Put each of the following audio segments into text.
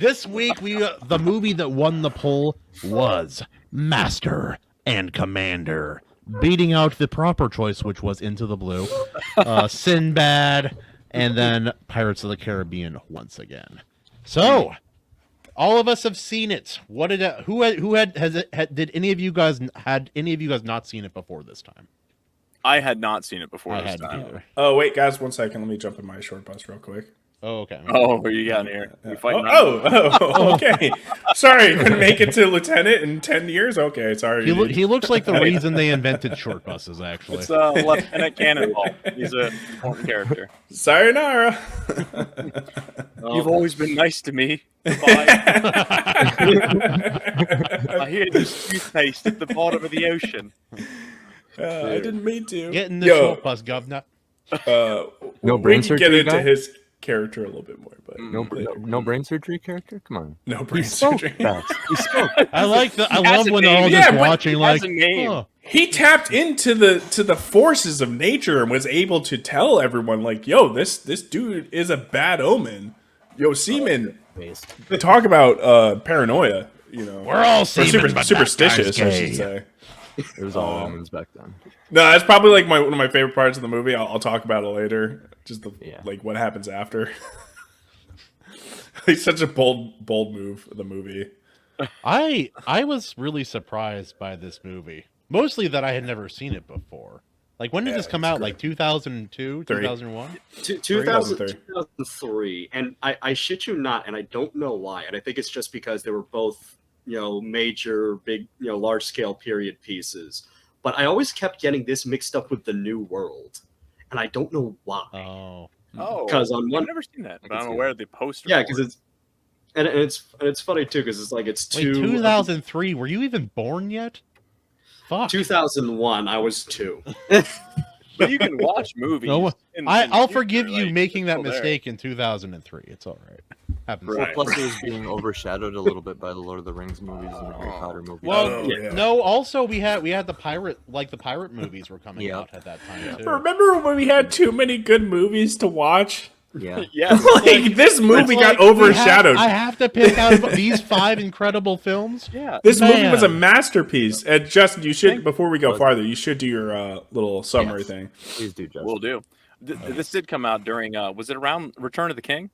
This week, the movie that won the poll was Master and Commander, beating out the proper choice, which was Into the Blue, Sinbad, and then Pirates of the Caribbean once again. So, all of us have seen it. What did it, did any of you guys not seen it before this time? I had not seen it before this hadn't time. either. Oh wait, guys, 1 second. Let me jump in my short bus real quick. Oh, okay. Oh, what you got in here? You fighting Okay. Sorry, couldn't make it to lieutenant in 10 years. Okay, sorry. He looks like the reason they invented short buses. Actually, It's Lieutenant Cannonball. He's an important character. Sayonara. You've always been nice to me. Goodbye. I hear this toothpaste at the bottom of the ocean. I didn't mean to. Get in the short bus, governor. No brain we can surgery get into guy? his character a little bit more, but No brain surgery character? Come on. no brain He spoke surgery. fast. He spoke. I love has a when they're all name. just Yeah, but watching he like, has a name. oh, He tapped into the forces of nature and was able to tell everyone, like, yo, this dude is a bad omen. Yo, Seaman, talk about paranoia, you know. we're all Or seamen, but superstitious, that I guy's should gay. say. It was all Romans back then. No, that's probably like one of my favorite parts of the movie. I'll talk about it later. Just like what happens after. It's such a bold move of the movie. I was really surprised by this movie. Mostly that I had never seen it before. Like, when did this come out? Like 2002, 2001? 2003. And I shit you not, and I don't know why. And I think it's just because they were both, major, big, large scale period pieces. But I always kept getting this mixed up with The New World. And I don't know why. Oh. Oh, Because on one, I've never seen that, but I'm aware of the poster. yeah, for because it. it's funny too, because it's like it's Wait, 2003? Were you even born yet? Fuck. 2001. I was 2. But you can watch movies. No, in I'll the forgive future, you like, making that still there. mistake in 2003. It's all right. Happens. Right. Plus, it was being overshadowed a little bit by the Lord of the Rings movies and the Harry Potter movies. Well, Oh, yeah. no. Also, we had the pirate movies were coming Yeah. out at that time too. Remember when we had too many good movies to watch? yeah. Yes. Like, this movie It's got like, overshadowed. I have to pick out these 5 incredible films. Yeah. This movie was a Man. masterpiece. And Justin, you should, before we go farther, you should do your little summary Yes. thing. Please do, Justin. Will do. This did come out during. Was it around Return of the King?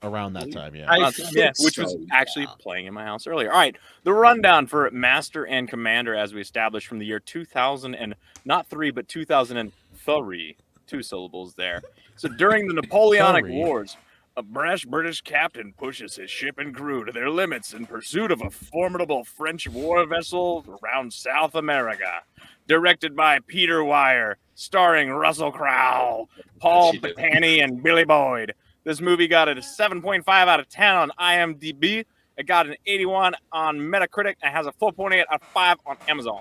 Around that time, yeah. I Yeah, think which was so, actually yeah. playing in my house earlier. All right, the rundown for Master and Commander, as we established from the year 2000 and not 3, but 2003, 2 syllables there. So during the Napoleonic Sorry. Wars, a brash British captain pushes his ship and crew to their limits in pursuit of a formidable French war vessel around South America. Directed by Peter Weir, starring Russell Crowe, Paul She did. Bettany, and Billy Boyd. This movie got a 7.5 out of 10 on IMDb. It got an 81 on Metacritic and has a 4.8 out of 5 on Amazon.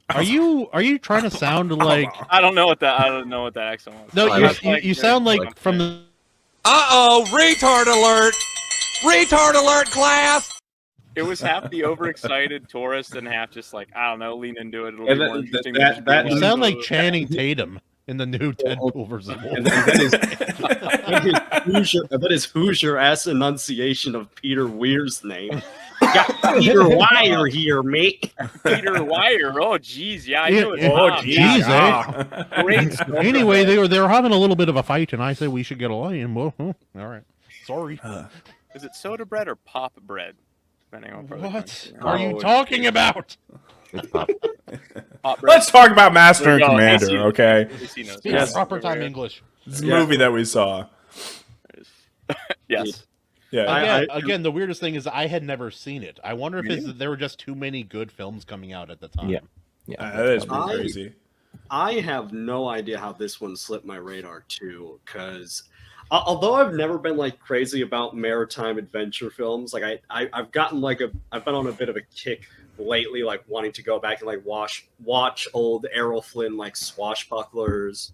Are you trying to sound like? I don't know what that accent was. No, I you, like- you sound like from the. Uh-oh, retard alert! Retard alert, class! It was half the overexcited tourist and half just like, I don't know, lean into it. It'll And be more that- interesting. that- that- You sound like Channing Tatum in the new Deadpool versus And Wolverine. that is Hoosier ass enunciation of Peter Weir's name. Got Peter Weir here, mate. Peter Weir. Oh, geez. Yeah, I Yeah, knew it. yeah. Oh, Wow. geez, eh? Great stuff. Anyway, they were having a little bit of a fight, and I said we should get a lion. Well, all right. Sorry. Is it soda bread or pop bread? Depending on part of the What country. are you Oh, talking about? It's pop. Pop bread. Let's talk about Master There and you go. Commander, AC. okay? AC knows. Yeah, Yes. proper time English. This is a movie that we saw. Yes. Yeah. Again, the weirdest thing is I had never seen it. I wonder if there were just too many good films coming out at the time. Yeah. Yeah. That is pretty I- crazy. I have no idea how this one slipped my radar too, because although I've never been like crazy about maritime adventure films, like I've gotten I've been on a bit of a kick lately, like wanting to go back and like watch old Errol Flynn like swashbucklers.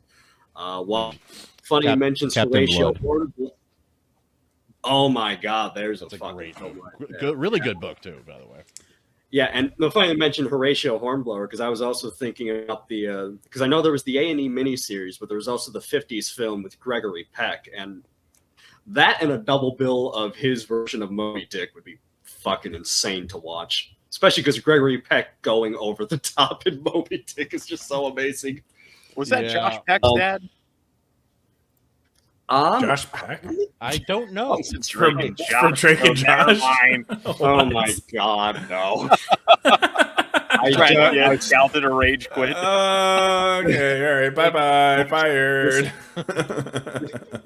Funny you mentioned Captain Horatio Blood. Hornblower. Oh my God, there's That's a a fucking great, film right there. good, really good book too, by the way. Yeah, and the funny you mentioned Horatio Hornblower, because I was also thinking about the because I know there was the A&E miniseries, but there was also the '50s film with Gregory Peck, and That and a double bill of his version of Moby Dick would be fucking insane to watch. Especially because Gregory Peck going over the top in Moby Dick is just so amazing. Was that Yeah. Josh Peck's dad? Josh Peck? I don't know. It's From- Drake and from Josh. Drake and so never Josh? mind. Oh my god, no. I tried to get Cal to rage quit. Okay, all right, bye-bye, fired.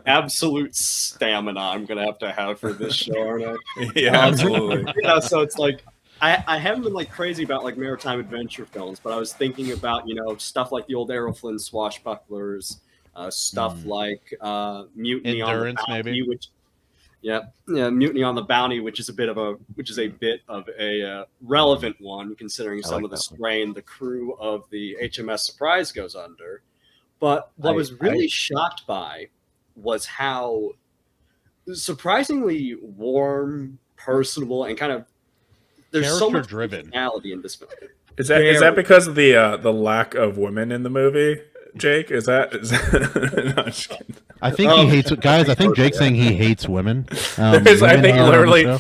Absolute stamina I'm gonna have for this show, aren't I? Yeah, absolutely. Yeah, so it's like I haven't been like crazy about like maritime adventure films, but I was thinking about stuff like the old Errol Flynn Swashbucklers, stuff like Mutiny Endurance, on the Bounty, maybe? which Mutiny on the Bounty, which is a bit of a relevant one considering some like of the that one. strain the crew of the HMS Surprise goes under. But what I was really shocked by was how surprisingly warm, personable, and kind of there's so much Character-driven. personality in this film. Is that because of the lack of women in the movie, Jake? Is that no, I'm just kidding. I think he hates guys. I think Jake's saying he hates women. There's, I women think, on the literally show.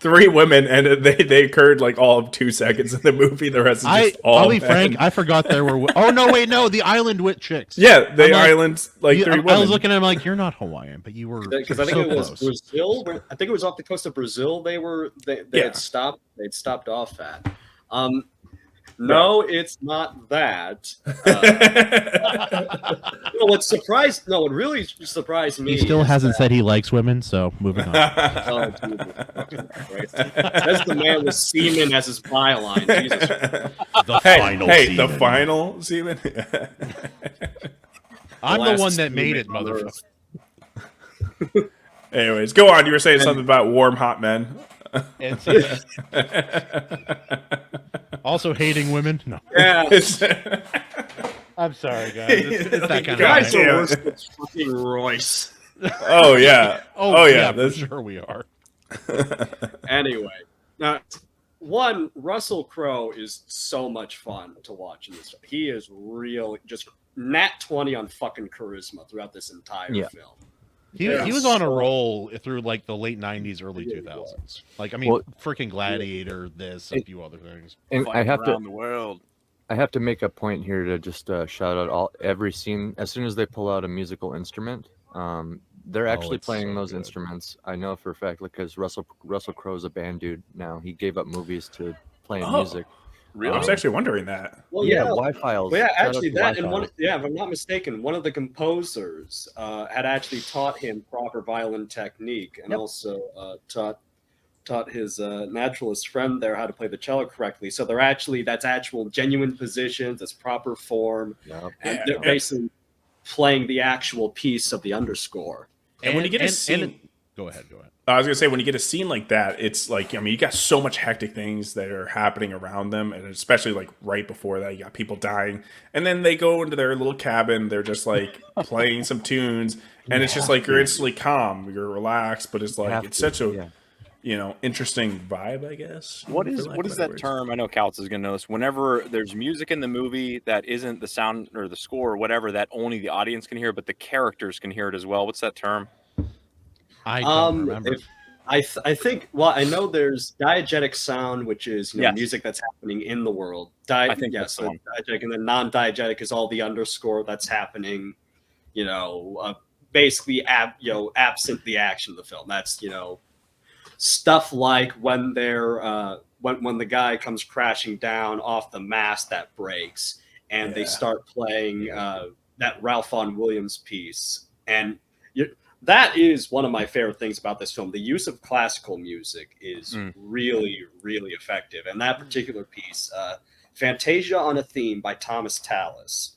3 women, and they occurred like all of 2 seconds in the movie. The rest is just all I'll be men. frank. I forgot there were. Oh no, wait, no, the island wit chicks. Yeah, the I'm like- islands like 3 women. I was looking at him like, you're not Hawaiian, but you were Because I think so it was close. Brazil. I think it was off the coast of Brazil. They Yeah. had stopped. They'd stopped off at. No, it's not that. What really surprised me. He still is hasn't that- said he likes women, so moving on. Oh, Jesus fucking Christ. That's the man with semen as his byline. Jesus. The hey, the final semen. I'm the last one that made it, semen on motherfucker. Earth. Anyways, go on. You were saying something about warm hot men. It's- also hating women. No, Yeah, I'm sorry, guys. It's that kind of God guys thing. damn. are worse than fucking Royce. Oh yeah. Oh, yeah, for That's sure we are. Anyway, now one Russell Crowe is so much fun to watch in this. He is really just nat 20 on fucking charisma throughout this entire Yeah. film. He was on a roll through like the late '90s, early 2000s. Like, I mean, Well, freaking Gladiator, this, a few other things. And I Fighting have around to the world. make a point here to just shout out every scene. As soon as they pull out a musical instrument, they're actually it's playing so those good. instruments. I know for a fact because Russell Crowe's a band dude now. He gave up movies to playing Oh. music. I was actually wondering that. Well, Yeah, Y-Files. Well, yeah, Shout out actually, to that and Y-Files. if I'm not mistaken, one of the composers had actually taught him proper violin technique, and Yep. also taught his naturalist friend there how to play the cello correctly. So that's actual genuine positions, that's proper form, Yep. and Yeah. they're basically playing the actual piece of the underscore. And when you get a scene- go ahead. I was gonna say when you get a scene like that, it's like you got so much hectic things that are happening around them, and especially like right before that, you got people dying, and then they go into their little cabin. They're just like playing some tunes, and it's just like you're instantly calm, you're relaxed, but it's like Have it's to, such a yeah. interesting vibe, I guess. What for is lack what of is better that words. term? I know Couts is going to know this. Whenever there's music in the movie that isn't the sound or the score or whatever that only the audience can hear, but the characters can hear it as well. What's that term? I don't remember. I think I know there's diegetic sound, which is Yes. music that's happening in the world. I think that's the one. Diegetic, and then non-diegetic is all the underscore that's happening. Basically, absent the action of the film. That's stuff like when they're when the guy comes crashing down off the mast that breaks, and they Yeah. start playing that Ralph Vaughan Williams piece, and that is one of my favorite things about this film. The use of classical music is really, really effective. And that particular piece, Fantasia on a Theme by Thomas Tallis,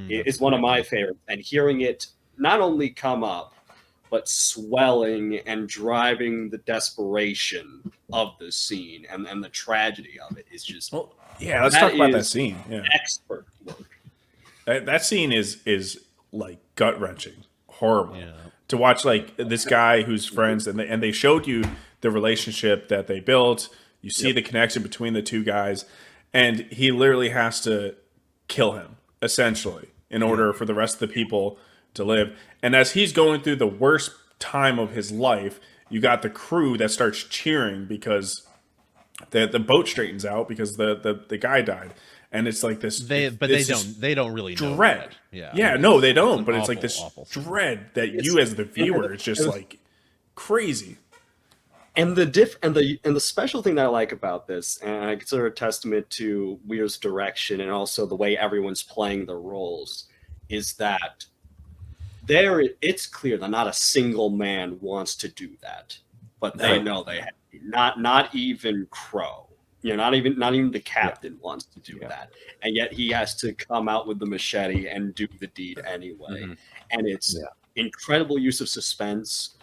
is one of my favorites. And hearing it not only come up, but swelling and driving the desperation of the scene and the tragedy of it is just Well, yeah, let's That talk about that is- scene. Yeah, expert work. that scene is like gut wrenching, horrible. Yeah. To watch like this guy who's friends and they showed you the relationship that they built. You see the connection between the two guys, and he literally has to kill him essentially in order for the rest of the people to live. And as he's going through the worst time of his life. You got the crew that starts cheering because the boat straightens out because the guy died, and it's like this. They don't really know dread. that. Yeah, no, they don't. an But it's like awful, this awful scene. dread that you as the viewer, it's just like crazy. And the special thing that I like about this, and I consider a testament to Weir's direction and also the way everyone's playing the roles, is that it's clear that not a single man wants to do that, but they know they have to. Not even Crow. Not even the captain wants to do that, and yet he has to come out with the machete and do the deed anyway. And it's incredible use of suspense.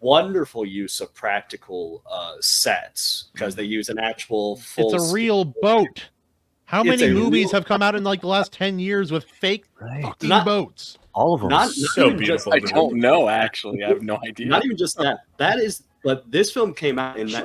Wonderful use of practical sets because they use an actual full. It's a real boat. How It's many a movies real- have come out in like the last 10 years with fake fucking Not- boats? All of them. Not So even just beautiful. I don't know, actually. I have no idea. not even just that. But this film came out in that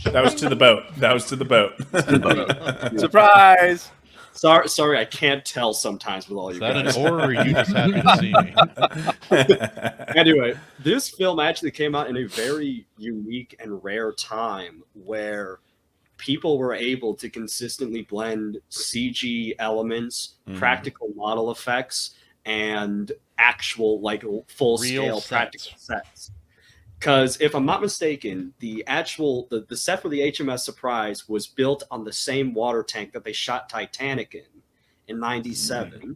That was to the boat. That was to the boat. Surprise! Sorry, I can't tell sometimes with all you Is that guys. an order or you just happy to see me? Anyway, this film actually came out in a very unique and rare time where people were able to consistently blend CG elements, practical model effects, and actual like full scale sets. practical sets. Because if I'm not mistaken, the set for the HMS Surprise was built on the same water tank that they shot Titanic in '97.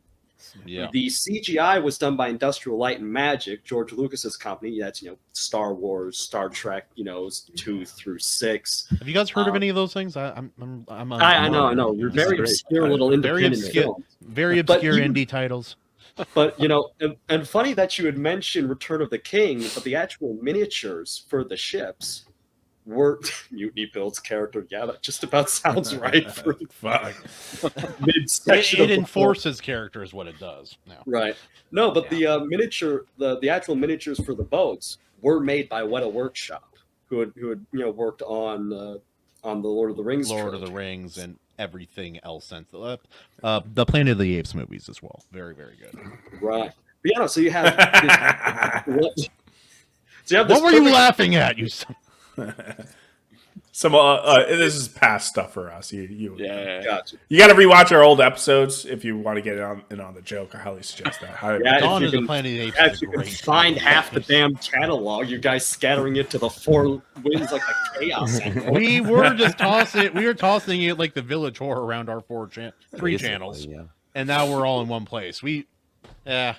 Yeah. The CGI was done by Industrial Light and Magic, George Lucas's company. That's Star Wars, Star Trek, 2 through 6. Have you guys heard of any of those things? I know. You're very obscure little Very independent obscure, films. very But obscure even- indie titles. But and funny that you had mentioned Return of the King, but the actual miniatures for the ships were Mutiny Bill's character. Yeah, that just about sounds right for the Fuck. midsection. It of the enforces character is what it does. Now. Right. No, but the the actual miniatures for the boats were made by Weta Workshop, who had worked on the Lord of the Rings. Lord of trilogy. the Rings and everything else since the Planet of the Apes movies as well. Very, very good. Right. But yeah, no, so you have this, so you have this What were you perfect- laughing at? You son- This is past stuff for us. You Gotcha. You got to rewatch our old episodes if you want to get in on the joke. I highly suggest that. Yeah, Dawn if of you the can- Planet of the Apes Yeah, is if a you can great find film. half the damn catalog, you guys scattering it to the four winds like a chaos. We were just tossing it. We were tossing it like the village whore around our three Basically, channels, Yeah. and now we're all in one place. No, It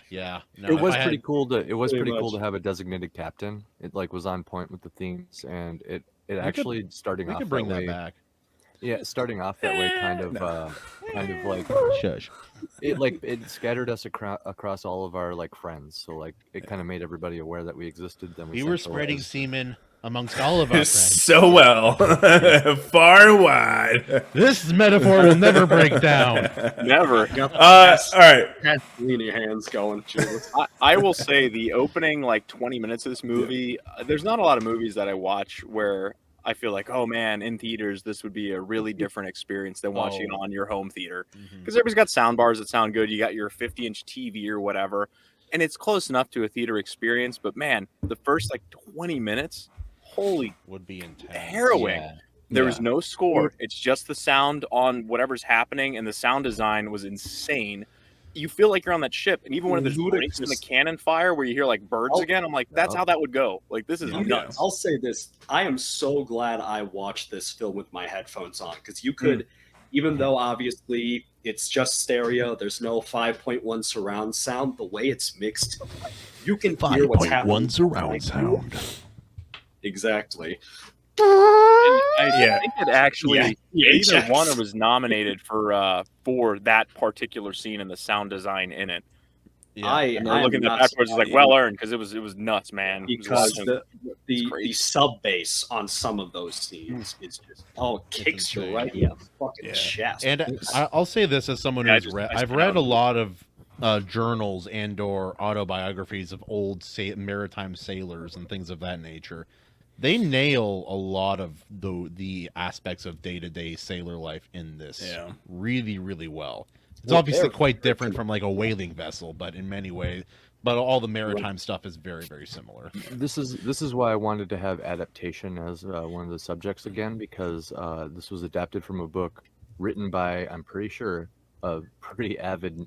was if I pretty had- cool to Pretty cool much. to have a designated captain. It was on point with the themes, and it actually starting We off could bring that way, back. Yeah, starting off that way kind of like Shush. it scattered us across all of our friends. So it kind of made everybody aware that we existed. Then We were spreading semen amongst all of our friends. so well, far and wide. This metaphor will never break down. Never. All right. Lean your hands going. Jesus. I will say the opening 20 minutes of this movie, there's not a lot of movies that I watch where I feel like, oh man, in theaters, this would be a really different experience than watching it on your home theater. Because everybody's got sound bars that sound good. You got your 50-inch TV or whatever, and it's close enough to a theater experience. But man, the first 20 minutes, holy Would be intense. harrowing. Yeah. There was no score. It's just the sound on whatever's happening, and the sound design was insane. You feel like you're on that ship, and even when there's breaks in the cannon fire where you hear birds again, I'm like, that's how that would go. This is nuts. I'll say this: I am so glad I watched this film with my headphones on because you could, even though obviously it's just stereo, there's no 5.1 surround sound. The way it's mixed, you can hear what's happening. 5.1 surround sound. Exactly. I think it actually either VHS. won or was nominated for that particular scene and the sound design in it. Yeah. And I am looking at not that afterwards, it's well earned because it was nuts, man. It was because awesome. the crazy. sub bass on some of those scenes is just kicks you insane. right in the fucking Yeah. chest. And I'll say this as someone Yeah, who's just read. nice I've to read know. a lot of journals and/or autobiographies of old maritime sailors and things of that nature. They nail a lot of the aspects of day-to-day sailor life in this really, really well. It's Well, obviously they're quite different from a whaling vessel, but in many ways, but all the maritime stuff is very, very similar. This is why I wanted to have adaptation as one of the subjects again, because this was adapted from a book written by, I'm pretty sure, a pretty avid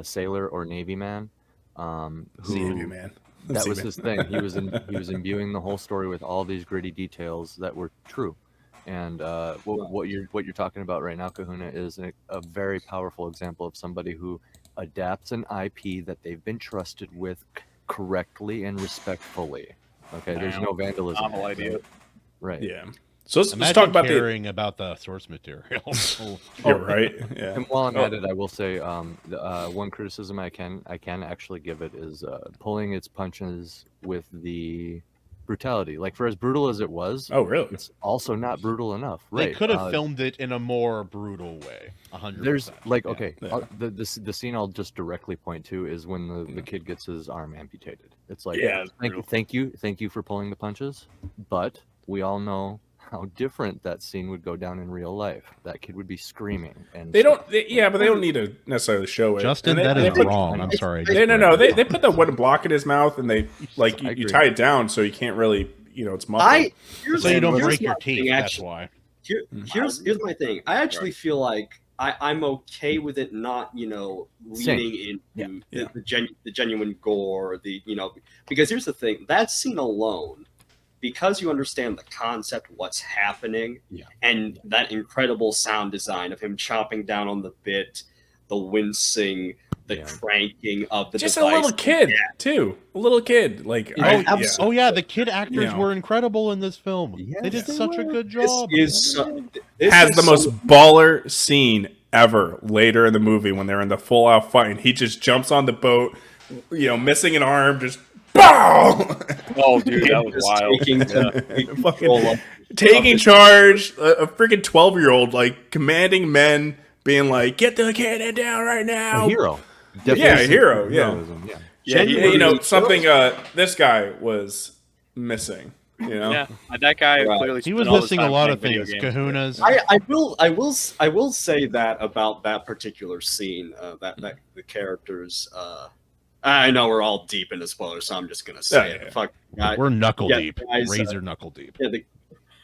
sailor or Navy man. Seaman, man. That was Seaman. his thing. He was imbuing the whole story with all these gritty details that were true. And what you're talking about right now, Kahuna, is a very powerful example of somebody who adapts an IP that they've been trusted with correctly and respectfully. Okay, there's no vandalism. Novel idea. Right. Yeah. So let's Imagine talk about caring about the source material. You're right. Yeah. And while I'm Oh. at it, I will say one criticism I can actually give it is pulling its punches with the brutality. Like, for as brutal as it was, Oh, really? it's also not brutal enough. They Right. could have filmed it in a more brutal way. 100%. There's like, Yeah. okay, Yeah. the scene I'll just directly point to is when the kid gets his arm amputated. It's like, Yeah, it's thank you for pulling the punches, but we all know how different that scene would go down in real life. That kid would be screaming, and They don't. Yeah, but they don't need to necessarily show it. Justin, And that they is put- wrong. I'm sorry. No. They put the wooden block in his mouth, and they like I you agree. tie it down so you can't really, it's muffled. So you don't here's break your my teeth. thing, That's actually. why. Here's my thing. I actually feel like I'm okay with it not, leaning into Yeah. the genuine gore, because here's the thing. That scene alone, because you understand the concept, what's happening, Yeah. and that incredible sound design of him chopping down on the bit, the wincing, the Yeah. cranking of the Just device. a little kid too. A little kid. Like, Yeah, I, Oh yeah, the kid actors Yeah. were incredible in this film. Yes, they did they such a were. good This job. has the most baller scene ever later in the movie when they're in the full out fight and he just jumps on the boat, missing an arm, just bow, Oh, dude, that was wild. fucking taking charge. A freaking 12-year-old like commanding men, being like, "Get the cannon down right now." a hero. Yeah, a hero, yeah. heroism, yeah. Yeah, Yeah, something. This guy was missing. Yeah, that guy Right. clearly. He was spent all his missing a time lot of playing things. video games. Kahunas. I will say that about that particular scene. That the characters. I know we're all deep into spoilers, so I'm just gonna say Yeah, it. yeah. Fuck. We're knuckle yeah, deep. guys, Razor knuckle deep. Yeah,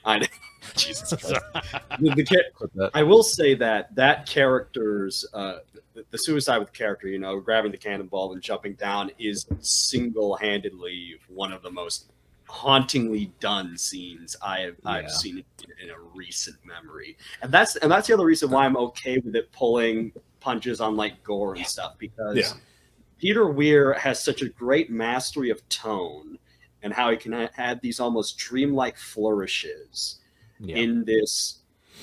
I know. Jesus Christ. Sorry. Put that- I will say that character's the suicide with character, grabbing the cannonball and jumping down is single-handedly one of the most hauntingly done scenes I've seen in a recent memory, and that's the other reason why I'm okay with it pulling punches on like gore and stuff, because Yeah. Peter Weir has such a great mastery of tone and how he can add these almost dreamlike flourishes yeah. in this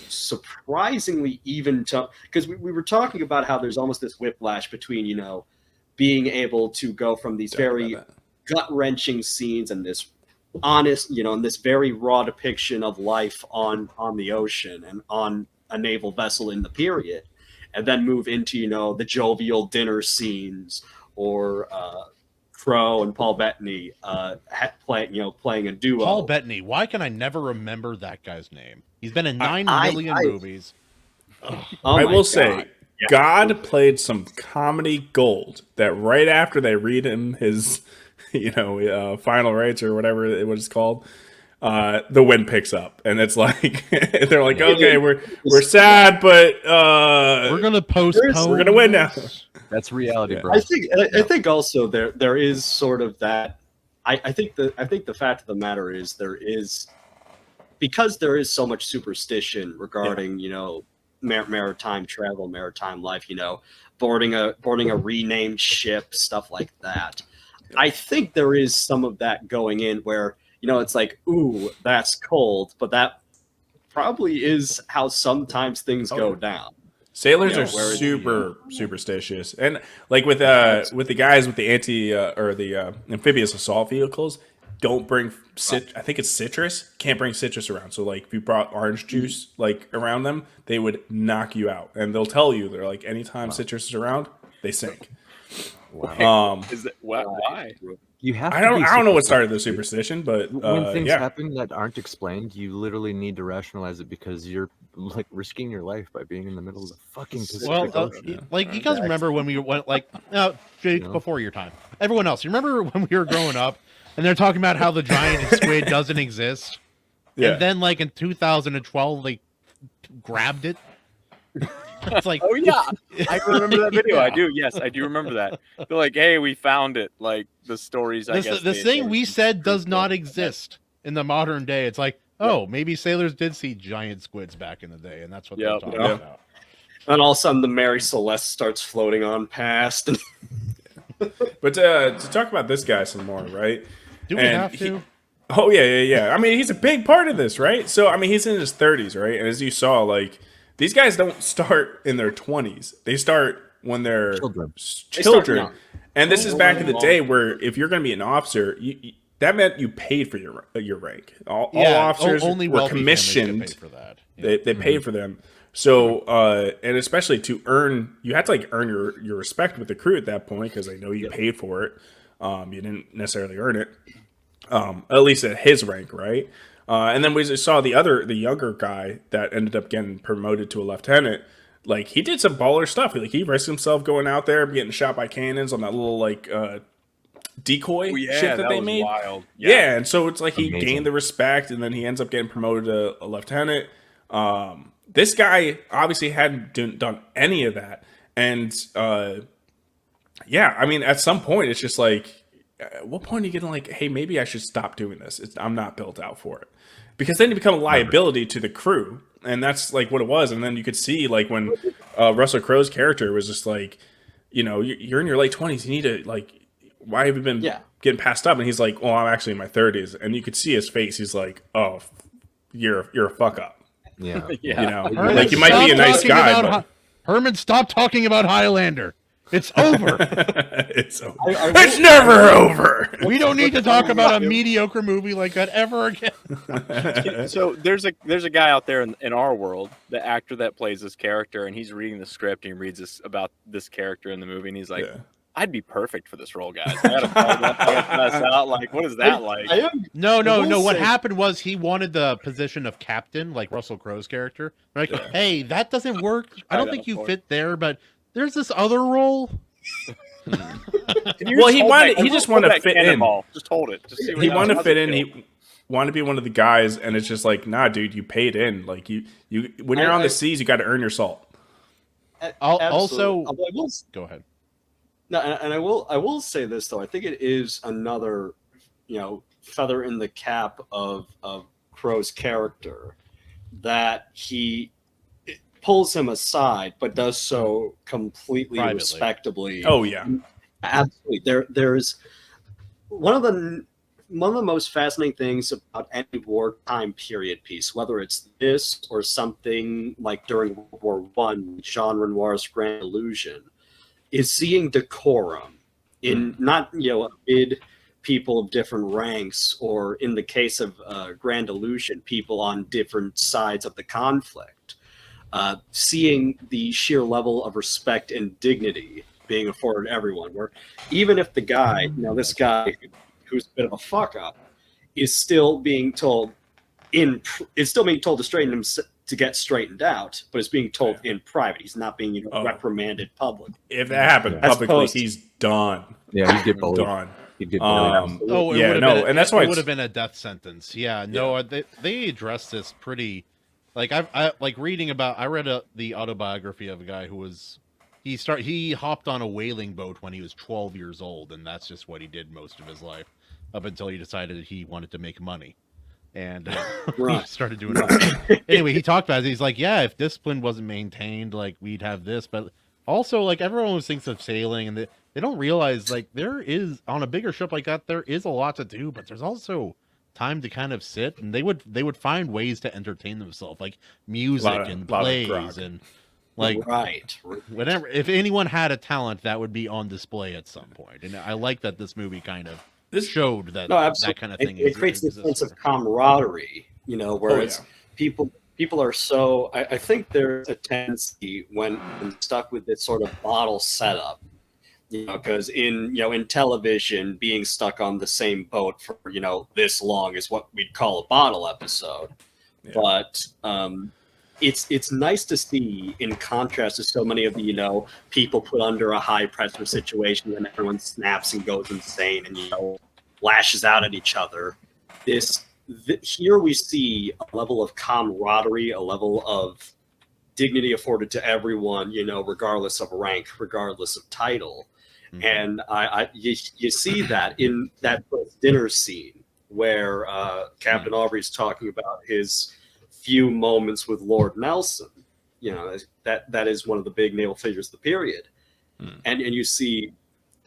surprisingly even tone, because we were talking about how there's almost this whiplash between being able to go from these very gut-wrenching scenes and this honest, and this very raw depiction of life on the ocean and on a naval vessel in the period, and then move into the jovial dinner scenes, or Crow and Paul Bettany playing a duo. Paul Bettany. Why can I never remember that guy's name? He's been in 9 I- million I- movies. Oh I my will God. say, God played some comedy gold. That right after they read him his, final rites or whatever it was called, the wind picks up, and it's like they're like, okay, we're sad, but We're gonna postpone. we're gonna win now. That's reality, Yeah. bro. I think also there is sort of that. I think the fact of the matter is because there is so much superstition regarding maritime travel, maritime life, boarding a renamed ship, stuff like that. I think there is some of that going in where it's like, ooh, that's cold, but that probably is how sometimes things go down. Sailors Yeah, are where is- super superstitious, and like with the guys with the amphibious assault vehicles, don't bring I think it's citrus. Can't bring citrus around. So like if you brought orange juice like around them, they would knock you out, and they'll tell you they're like anytime citrus is around, they sink. Is that why? You have. I to don't be know what super- started the superstition, but When things yeah. happen that aren't explained, you literally need to rationalize it because you're like risking your life by being in the middle of the fucking Pacific Well, Ocean. you guys remember when we went Jake, No. before your time, everyone else. You remember when we were growing up, and they're talking about how the giant squid doesn't exist, Yeah. and then like in 2012 they grabbed it. It's like, Oh yeah, I remember that video. I Yeah. do. Yes, I do remember that. They're like, "Hey, we found it." Like the stories. I guess this thing we said does not exist in the modern day. It's like, oh, maybe sailors did see giant squids back in the day, and that's what they're Yep. talking Yep. about. And all of a sudden, the Mary Celeste starts floating on past. And But to talk about this guy some more, right? Do we And have to? Oh yeah. I mean, he's a big part of this, right? So I mean, he's in his 30s, right? And as you saw, like these guys don't start in their 20s; they start when they're Children. They start children. young. And this is back in the Long. day where if you're going to be an officer, that meant you paid for your rank. All Yeah, officers only were wealthy families get commissioned. paid for that. Yeah. They paid for them. So and especially to earn, you had to like earn your respect with the crew at that point because they know you paid for it. You didn't necessarily earn it, at least at his rank, right? And then we just saw the younger guy that ended up getting promoted to a lieutenant. Like he did some baller stuff. Like he risked himself going out there, getting shot by cannons on that little like decoy Oh, yeah, shit that they was made. wild. Yeah, and so it's like he Amazing. gained the respect, and then he ends up getting promoted to a lieutenant. This guy obviously hadn't done any of that, and yeah, I mean, at some point, it's just like, at what point are you getting like, hey, maybe I should stop doing this? I'm not built out for it, because then you become a liability to the crew, and that's like what it was. And then you could see like when Russell Crowe's character was just like, you know, you're in your late 20s, you need to like, why have you been getting passed up? And he's like, well, I'm actually in my 30s, and you could see his face. He's like, oh, you're a fuck up. Yeah. Yeah. You know, Herman, like you might be a stop nice talking guy, about but Herman, stop talking about Highlander. It's over. it's over. I It's will- never over. We don't need to talk about a mediocre movie like that ever again. So there's a guy out there in our world, the actor that plays this character, and he's reading the script and he reads this about this character in the movie, and he's like, Yeah. "I'd be perfect for this role, guys. I gotta find that, I gotta test out. Like, what is that like?" I am. No. I will What say- happened was he wanted the position of captain, like Russell Crowe's character. Like, hey, that doesn't work. I don't I think know, you of fit there, but there's this other role. Can you Well, just he hold wanted- that- he just hold wanted to that fit in. cannonball. Just hold it. Just see what He happens. wanted to How's fit it in. feel? He wanted to be one of the guys, and it's just like, nah, dude, you paid in. Like you when you're on the seas, you got to earn your salt. Also- Absolutely. Although I will Go ahead. No, and I will say this though. I think it is another, feather in the cap of Crowe's character that he pulls him aside, but does so completely Privately. respectably. Oh yeah, Absolutely. There's one of the most fascinating things about any wartime period piece, whether it's this or something like during World War One, Jean Renoir's Grand Illusion, is seeing decorum in not amid people of different ranks, or in the case of Grand Illusion, people on different sides of the conflict. Seeing the sheer level of respect and dignity being afforded everyone, where even if the guy, this guy who's a bit of a fuck up, is still being told to straighten him to get straightened out, but is being told in private. He's not being reprimanded publicly. if that happened As publicly, opposed- he's done. Yeah, he'd get bullied. Done. He'd get bullied. Oh, yeah, would've no, been and that's why it it's- would have been a death sentence. Yeah, no, they addressed this pretty. Like I like reading about. I read the autobiography of a guy who was he hopped on a whaling boat when he was 12 years old, and that's just what he did most of his life up until he decided he wanted to make money, and he Right. started doing it. Anyway, he talked about it. He's like, yeah, if discipline wasn't maintained, like we'd have this, but also like everyone always thinks of sailing, and they don't realize like there is on a bigger ship like that there is a lot to do, but there's also time to kind of sit, and they would find ways to entertain themselves, like music and lot of plays grog. and like Right. whatever. If anyone had a talent, that would be on display at some point. And I like that this movie kind of showed that No, absolutely. that kind of thing. It creates this sense of camaraderie, where it's people are so. I think there's a tendency when stuck with this sort of bottle setup, because in television, being stuck on the same boat for this long is what we'd call a bottle episode. Yeah. But it's nice to see, in contrast to so many of the people put under a high pressure situation and everyone snaps and goes insane and lashes out at each other. Here we see a level of camaraderie, a level of dignity afforded to everyone, regardless of rank, regardless of title. Mm-hmm. And you see that in that first dinner scene where Captain Aubrey's talking about his few moments with Lord Nelson. That is one of the big naval figures of the period. And you see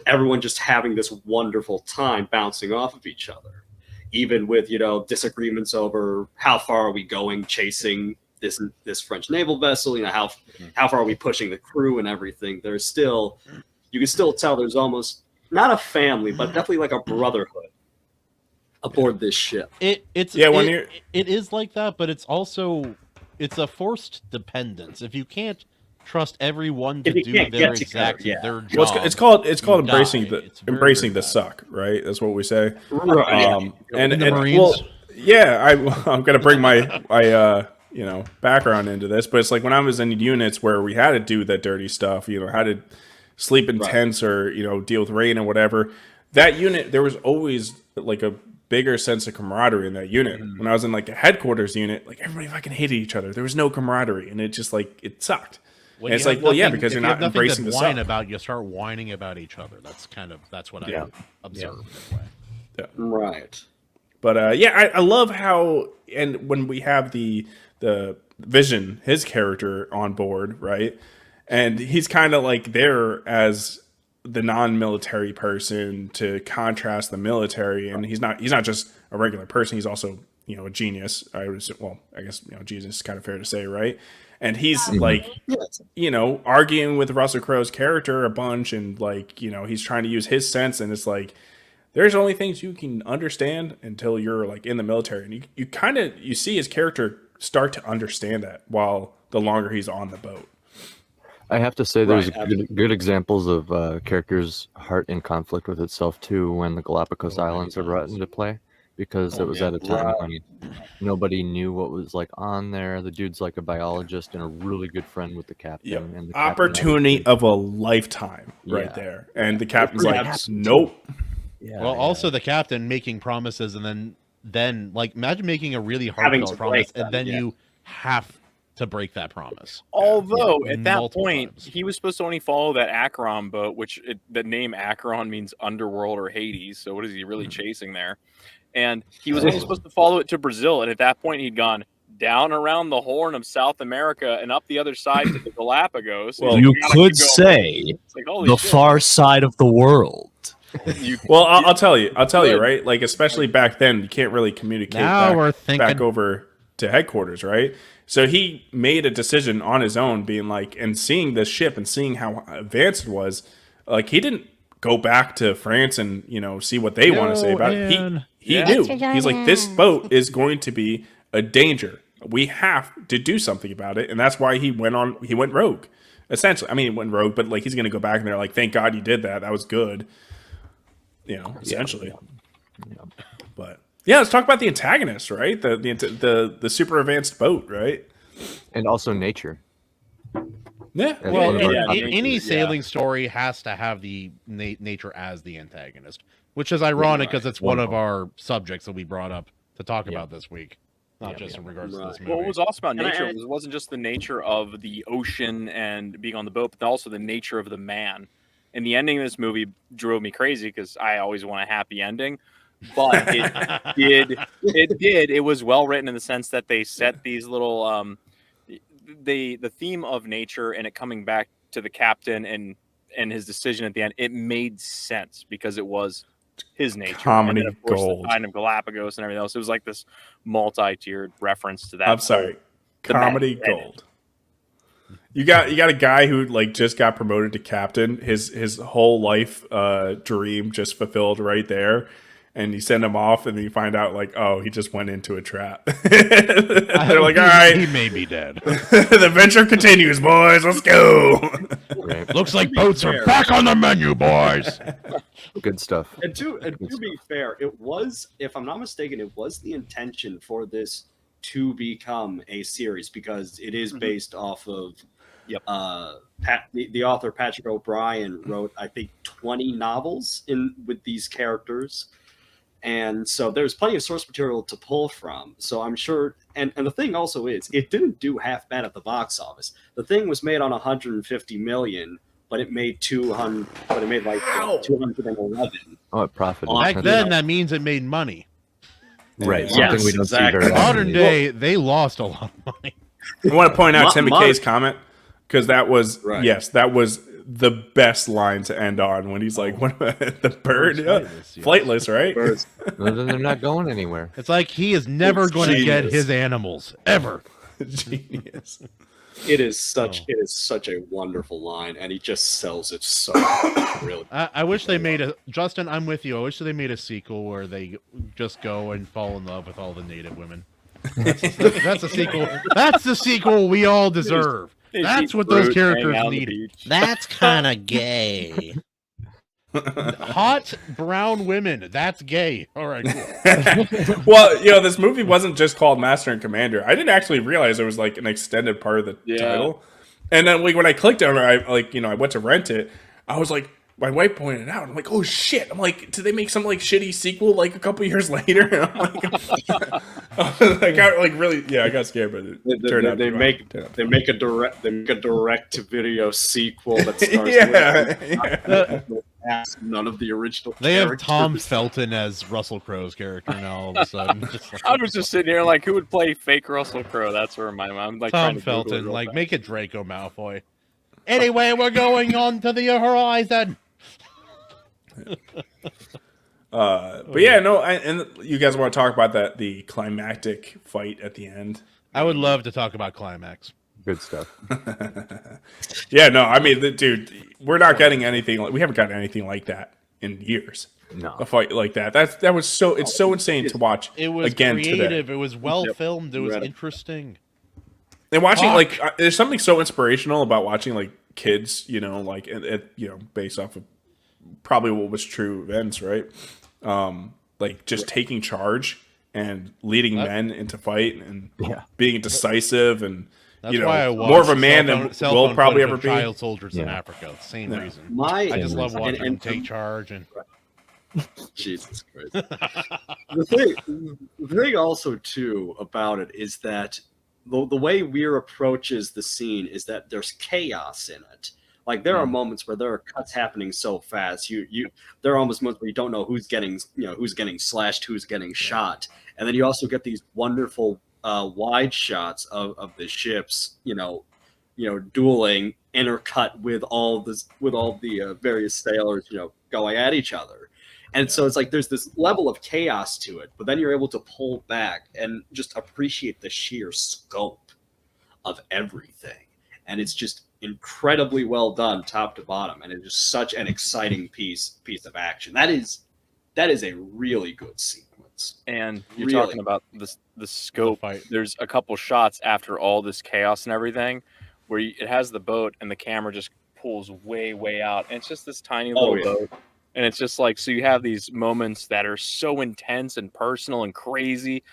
everyone just having this wonderful time bouncing off of each other, even with disagreements over how far are we going chasing this French naval vessel, how far are we pushing the crew and everything. There's still, you can still tell there's almost not a family, but definitely like a brotherhood aboard this ship. It is like that, but it's a forced dependence. If you can't trust everyone to do their job, well, it's called embracing the suck, right? That's what we say. Right. And Marines. Well, yeah, I'm gonna bring my background into this, but it's like when I was in units where we had to do that dirty stuff, had to sleep in tents or deal with rain or whatever. That unit, there was always like a bigger sense of camaraderie in that unit. When I was in like a headquarters unit, like everybody fucking hated each other. There was no camaraderie, and it just like it sucked. And it's like, because you're not embracing the whine about, you start whining about each other. That's what I observed in a way. Yeah. Right. But I love how, and when we have the Vision, his character on board, right, and he's kind of like there as the non-military person to contrast the military, and he's not just a regular person. He's also a genius. I guess genius is kind of fair to say, right? And he's like, arguing with Russell Crowe's character a bunch, and like, he's trying to use his sense, and it's like, there's only things you can understand until you're like in the military, and you see his character start to understand that while the longer he's on the boat. I have to say there's good examples of characters' heart in conflict with itself too when the Galapagos Islands are brought into play, because it was at a time when nobody knew what was like on there. The dude's like a biologist and a really good friend with the captain. Yep. And the opportunity of a lifetime right there. And the captain's like, nope. Yeah, also the captain making promises, and then like imagine making a really heartfelt promise and then you have to break that promise. Although at that point he was supposed to only follow that Acheron boat, which the name Acheron means underworld or Hades. So what is he really chasing there? And he was only supposed to follow it to Brazil, and at that point he'd gone down around the Horn of South America and up the other side to the Galapagos. Well, you could say the far side of the world. Well, I'll tell you, right? Like, especially back then, you can't really communicate back over to headquarters, right? So he made a decision on his own, being like, and seeing this ship and seeing how advanced it was, like he didn't go back to France and see what they want to say about it. He knew. He's like, this boat is going to be a danger. We have to do something about it, and that's why he went rogue. Essentially, I mean, he went rogue, but like he's going to go back and they're like, thank God you did that. That was good. Essentially. Yeah. But yeah, let's talk about the antagonist, right? The super advanced boat, right? And also nature. Yeah. Well, any sailing story has to have the nature as the antagonist, which is ironic because it's one of our subjects that we brought up to talk about this week. Not just in regards to this movie. What was awesome about nature was it wasn't just the nature of the ocean and being on the boat, but also the nature of the man. And the ending of this movie drove me crazy because I always want a happy ending. But it did. It was well written in the sense that they set these little the theme of nature and it coming back to the captain and his decision at the end, it made sense because it was his nature. Comedy and then, of course, gold. The kind of Galapagos and everything else. It was like this multi-tiered reference to that. I'm sorry. Comedy gold. You got a guy who like just got promoted to captain. His whole life dream just fulfilled right there. And you send him off, and then you find out, like, oh, he just went into a trap. They're like, all right. He may be dead. The adventure continues, boys. Let's go. Right. Looks like boats are back on the menu, boys. Good stuff. And to be fair, it was, if I'm not mistaken, it was the intention for this to become a series because it is based off of. Yep. The author Patrick O'Brien wrote, I think, 20 novels with these characters. And so there's plenty of source material to pull from. So I'm sure, and the thing also is, it didn't do half bad at the box office. The thing was made on 150 million, but it made 200. But it made like 211. Oh, it profited. Back then, that means it made money. Right. Yes, Something we don't see exactly. very often. Modern day, they lost a lot of money. I want to point out Tim My- McKay's comment because that was Right. yes, that was the best line to end on when he's like, "What the bird? Flightless, yeah. Flightless, right?" Birds. Well, then they're not going anywhere. It's like he is never It's going to get genius. his animals ever. Genius. It is such a wonderful line, and he just sells it so really. I wish they made a Justin. I'm with you. I wish they made a sequel where they just go and fall in love with all the native women. That's a sequel. That's the sequel we all deserve. That's what those characters needed. That's kind of gay. Hot brown women. That's gay. All right. Cool. Well, this movie wasn't just called Master and Commander. I didn't actually realize it was like an extended part of the title. And then when I clicked on it, I went to rent it. I was like, my wife pointed it out. I'm like, oh shit! I'm like, did they make some like shitty sequel like a couple years later? And I'm like, I got scared, but it turned out. They make a direct to video sequel that starts with none of the original. They have characters. Tom Felton as Russell Crowe's character now. All of a sudden, just like, I was just sitting here like, who would play fake Russell Crowe? That's where I'm like trying Tom to Google it Felton. real Like, fast. make it Draco Malfoy. Anyway, we're going on to the horizon. But yeah, no, and you guys want to talk about the climactic fight at the end? I would love to talk about Climax. Good stuff. Yeah, no, I mean, dude, we're not getting anything. We haven't gotten anything like that in years. No. A fight like that. That was so. It's so insane to watch. It was again creative. today. It was well filmed. It was Right. interesting. And watching Fuck. there's something so inspirational about watching like kids, like based off of probably what was true events, right? Like just taking charge and leading men into fight and being decisive and That's why I watched more of a man than cell we'll phone probably footage ever of be. child soldiers in Africa. Same reason. I just love watching them take charge and. Jesus Christ. The thing also too about it is that the way Weir approaches the scene is that there's chaos in it. Like there are moments where there are cuts happening so fast. There are almost moments where you don't know who's getting slashed, who's getting shot, and then you also get these wonderful wide shots of the ships, dueling, intercut with all the various sailors, going at each other. And so it's like there's this level of chaos to it, but then you're able to pull back and just appreciate the sheer scope of everything. And it's just incredibly well done top to bottom, and it's just such an exciting piece of action. That is a really good sequence. And you're Really? talking about the scope. fight. There's a couple shots after all this chaos and everything where it has the boat and the camera just pulls way, way out. And it's just this tiny little boat. And it's just like, so you have these moments that are so intense and personal and crazy.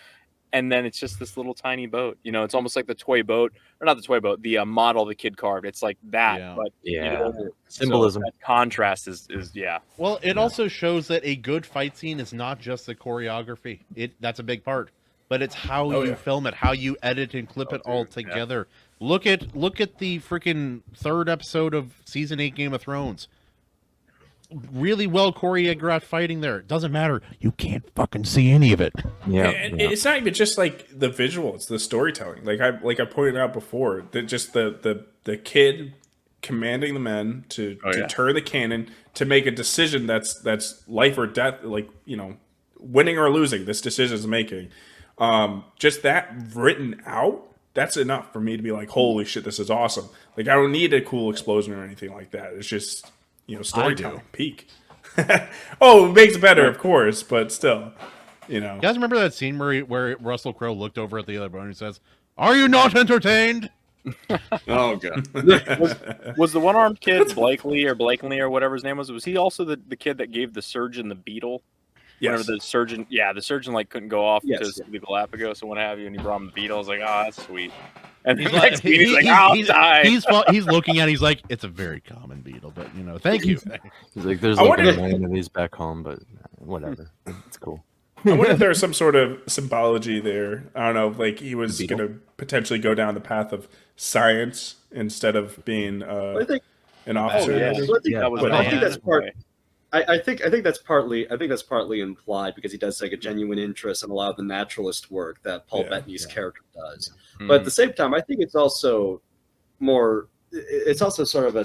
And then it's just this little tiny boat. It's almost like the toy boat, or not the toy boat, the model the kid carved. It's like that. Yeah. But Yeah. so Symbolism. that contrast is yeah. Well, it also shows that a good fight scene is not just the choreography. That's a big part, but it's how you film it, how you edit and clip it all together. Look at the freaking third episode of season 8 Game of Thrones. Really well choreographed fighting there. It doesn't matter. You can't fucking see any of it. Yeah. And it's not even just like the visual; it's the storytelling. Like I pointed out before, that just the kid commanding the men to turn the cannon, to make a decision that's life or death. Like winning or losing. This decision is making. Just that written out, that's enough for me to be like, holy shit, this is awesome. Like I don't need a cool explosion or anything like that. It's just storytelling peak. Oh, it makes it better, of course, but still, You guys remember that scene where Russell Crowe looked over at the other boat and says, "Are you not entertained?" Oh god. Was the one-armed kid Blakely or whatever his name was he also the kid that gave the surgeon the beetle? Whenever Yes. the surgeon, the surgeon like couldn't go off Yes, to yeah. see the Galapagos and what have you, and he brought him the beetle. I was like, oh, that's sweet. And He's the like, next scene, he's like, I'll die. he's looking at it, he's like, it's a very common beetle, but thank you. He's like, there's I like wonder- a million of these back home, but whatever. It's cool. I wonder if there's some sort of symbology there. I don't know, like he was beetle? going to potentially go down the path of science instead of being I think an officer. yeah. maybe? So I think, Yeah, That was but I bad. think that's part. I think that's partly implied because he does take a genuine interest in a lot of the naturalist work that Paul Yeah, Bettany's yeah. character does. Mhm. But at the same time, I think it's also more. It's also sort of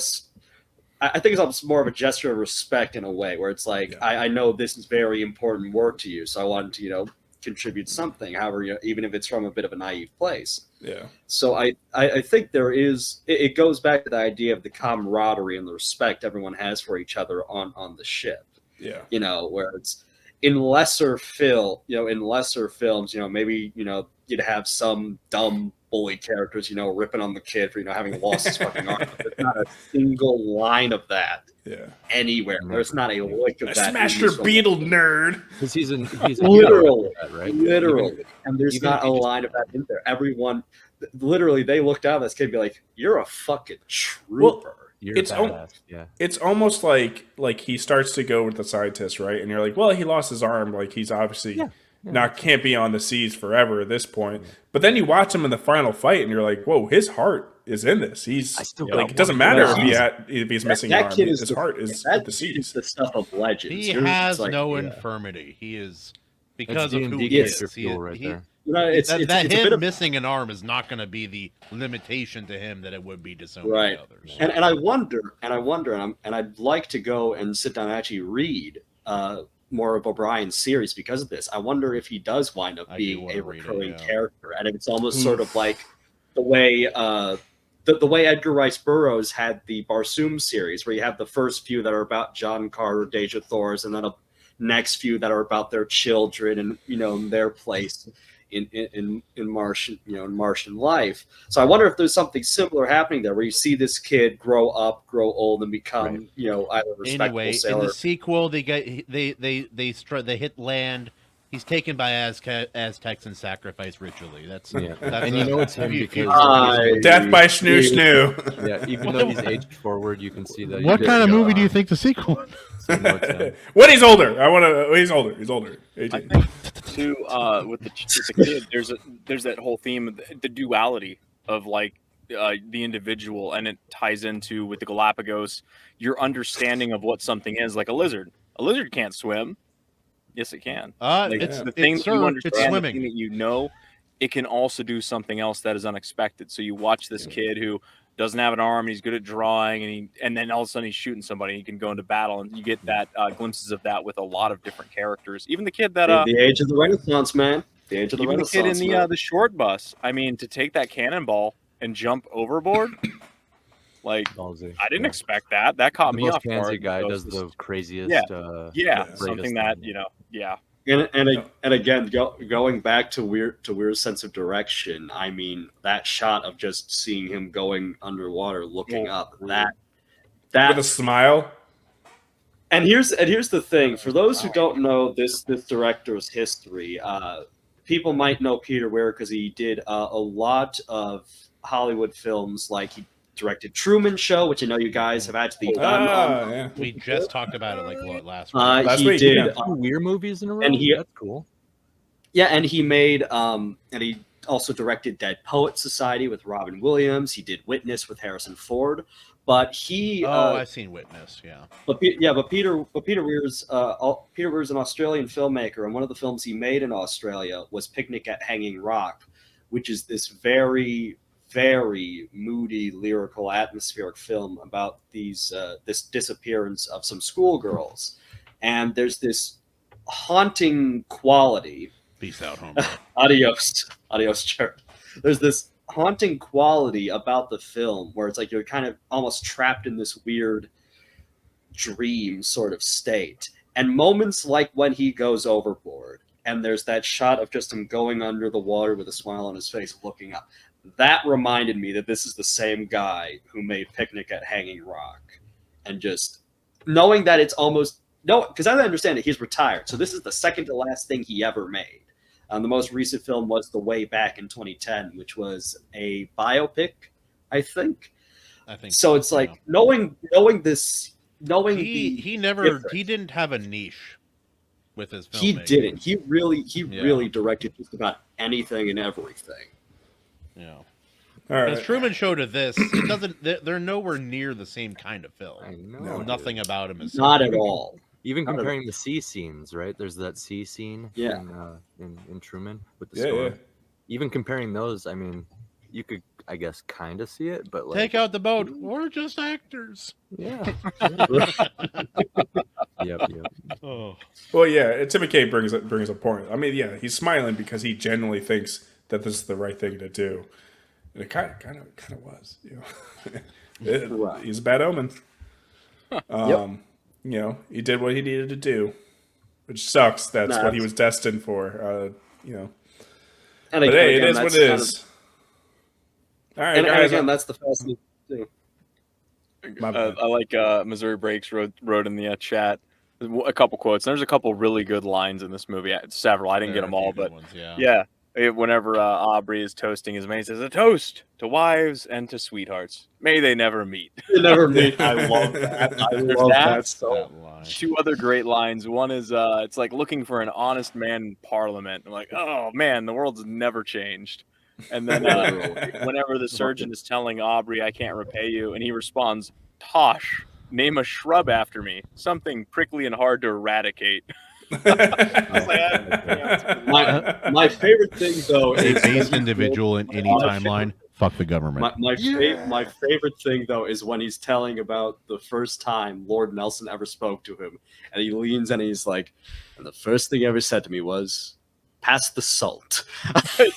I think it's almost more of a gesture of respect in a way, where it's like Yeah. I know this is very important work to you, so I wanted to contribute something. However, even if it's from a bit of a naive place. Yeah. So I think there is it goes back to the idea of the camaraderie and the respect everyone has for each other on the ship. Yeah. Where it's in lesser films, maybe you'd have some dumb bully characters, ripping on the kid for having lost his fucking arm. There's not a single line of that Yeah. anywhere. There's not a lick of I that. smashed in your this film. beetle, nerd. Because he's a Literally. hero, right? Literally, and there's even not if a you just- line of that in there. Everyone, literally, they looked out at this kid and be like, "You're a fucking trooper." You're It's al- badass. Yeah. It's almost like he starts to go with the scientist, right? And you're like, well, he lost his arm. Like he's obviously can't be on the seas forever at this point. But then you watch him in the final fight, and you're like, whoa, his heart is in this. He's I still like, got it doesn't one. matter Yeah. if he's missing That an arm. kid is His the- heart is that at the kid is seas. the stuff of legends. He You're just has like, no yeah. infirmity. He is That's because of who D&D he is. character fuel right there. It's that a bit him of missing an arm is not going to be the limitation to him that it would be to so many Right. others. and I wonder, and I'd like to go and sit down and actually read more of O'Brien's series because of this. I wonder if he does wind up I do being wanna a read it, recurring yeah. character, and it's almost sort of like the way the way Edgar Rice Burroughs had the Barsoom series, where you have the first few that are about John Carter, Deja Thors, and then a next few that are about their children and their place in Martian Martian life. So I wonder if there's something similar happening there, where you see this kid grow up, grow old, and become either a respectable Anyway, in sailor. the sequel, they hit land. He's taken by Aztecs and sacrificed ritually. That's Yeah. that's And you know it's him because Death by Snoo Snoo. yeah, even though he's aged forward, you can see that. what kind of movie do you think the sequel? is? So you know it's him. When he's older, I want to. He's older. He's older. I 18. think too with the kid, there's that whole theme of the duality of like the individual, and it ties into with the Galapagos your understanding of what something is. Like a lizard can't swim. Yes, it can. Like, It's the thing that you it's understand, the swimming. thing that you know, it can also do something else that is unexpected. So you watch this kid who doesn't have an arm, and he's good at drawing, and then all of a sudden he's shooting somebody, and he can go into battle, and you get that glimpses of that with a lot of different characters. Even the kid that the age of the Renaissance, man. The age of the even the kid Renaissance. in man. the short bus. I mean, to take that cannonball and jump overboard, like Ballsy. I didn't Yeah. expect that. That caught The me most off guard. pansy guy because does the craziest. Yeah. greatest something that thing. yeah. And again, going back to Weir's sense of direction, I mean, that shot of just seeing him going underwater, looking up, With a that. smile. And here's the thing: for those who don't know this director's history, people might know Peter Weir because he did a lot of Hollywood films, like he directed Truman Show, which I know you guys have actually done. Ah, yeah. We just talked about it like last week. Last He week, did. yeah. 2 weird movies in a row. And he- That's cool. Yeah, and he made and he also directed Dead Poet Society with Robin Williams. He did Witness with Harrison Ford. But he I've seen Witness. Yeah. but Peter Weir's an Australian filmmaker, and one of the films he made in Australia was Picnic at Hanging Rock, which is this very, very moody, lyrical, atmospheric film about this disappearance of some schoolgirls. And there's this haunting quality. Peace out, home. Adios, Jared. There's this haunting quality about the film where it's like you're kind of almost trapped in this weird dream sort of state. And moments like when he goes overboard and there's that shot of just him going under the water with a smile on his face looking up, that reminded me that this is the same guy who made Picnic at Hanging Rock. And just knowing that it's almost no, because I understand it, he's retired. So this is the second to last thing he ever made. The most recent film was The Way Back in 2010, which was a biopic, I think. So. It's like knowing this, knowing he didn't have a niche with his filmmaking. He didn't. He really directed just about anything and everything. Yeah. All right. As Truman Show to this, it doesn't. They're nowhere near the same kind of film. I know. Nothing about him is not at all. Even comparing the sea scenes, right? There's that sea scene in Truman with the store. Yeah. Even comparing those, I mean, you could, I guess, kind of see it, but like take out the boat. We're just actors. Yeah. Yep. Oh. Well, yeah. Tim McKay brings a point. I mean, yeah, he's smiling because he genuinely thinks that this is the right thing to do, and it kind of was. You know, he's a bad omen. You know, he did what he needed to do, which sucks. That's what he was destined for. You know, but hey, it is what it is. All right, and guys. Again, that's the fascinating thing. I like Missouri Breaks wrote in the chat a couple quotes. There's a couple really good lines in this movie. Several. I didn't get them all, but ones, yeah. Whenever Aubrey is toasting his mate, he says, "A toast to wives and to sweethearts. May they never meet." They never meet. I love that. I love that so much. Two other great lines. One is, it's like looking for an honest man in Parliament. I'm like, oh man, the world's never changed. And then whenever the surgeon is telling Aubrey, "I can't repay you," and he responds, "Tosh, name a shrub after me. Something prickly and hard to eradicate." My favorite thing, though, is a based individual in any timeline. Fuck the government. My favorite thing, though, is when he's telling about the first time Lord Nelson ever spoke to him, and he leans and he's like, "And the first thing he ever said to me was, pass the salt."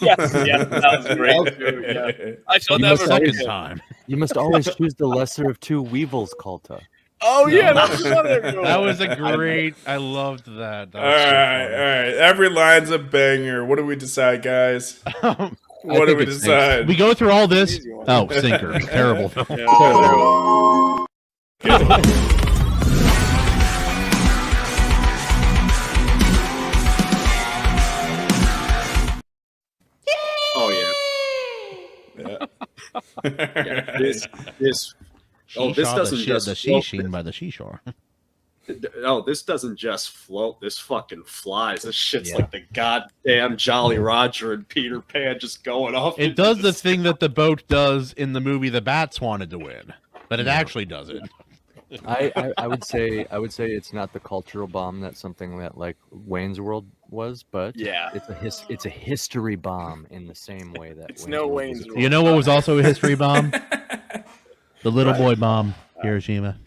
yes, that was great. Too, yeah. I shall never second time. You must always choose the lesser of two weevils, Kalta. Oh yeah, that's that was a great. I loved that. All right. Every line's a banger. What do we decide, guys? What do we decide? We go through all this. Oh, Sinker, terrible film. Oh yeah. This doesn't just the Sheen by the seashore. No, this doesn't just float. This fucking flies. This shit's like the goddamn Jolly Roger and Peter Pan just going off. It does the thing that the boat does in the movie The Bats wanted to win, but it actually doesn't. I would say it's not the cultural bomb that something that like Wayne's World was, but it's a history bomb in the same way that it's no Wayne's World. You know what was also a history bomb? The little boy bomb, Hiroshima.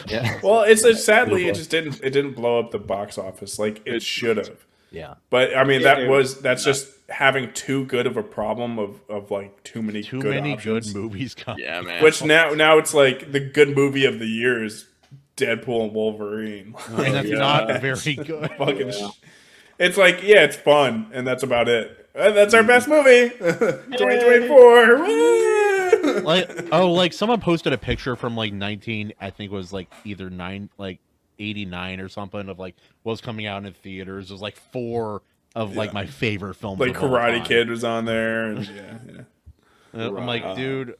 Yeah. Well, it's sadly it didn't blow up the box office like it should have. Yeah. But I mean that's just having too good of a problem of like too many good movies coming. Yeah, man. Which now it's like the good movie of the year is Deadpool and Wolverine. And that's not very good. It's like, it's fun, and that's about it. That's our best movie, 2024. like someone posted a picture from like 19, I think it was like either 89 or something of like what was coming out in theaters. It was like 4 of like my favorite films. Like Karate Kid was on there. And, I'm like, dude,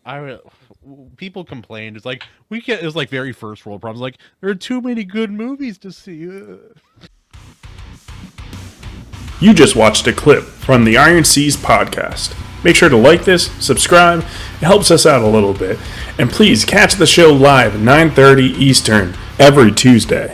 people complained. It's like it was like very first world problems. Like there are too many good movies to see. You just watched a clip from the Iron Seas podcast. Make sure to like this, subscribe. It helps us out a little bit. And please catch the show live at 9:30 Eastern every Tuesday.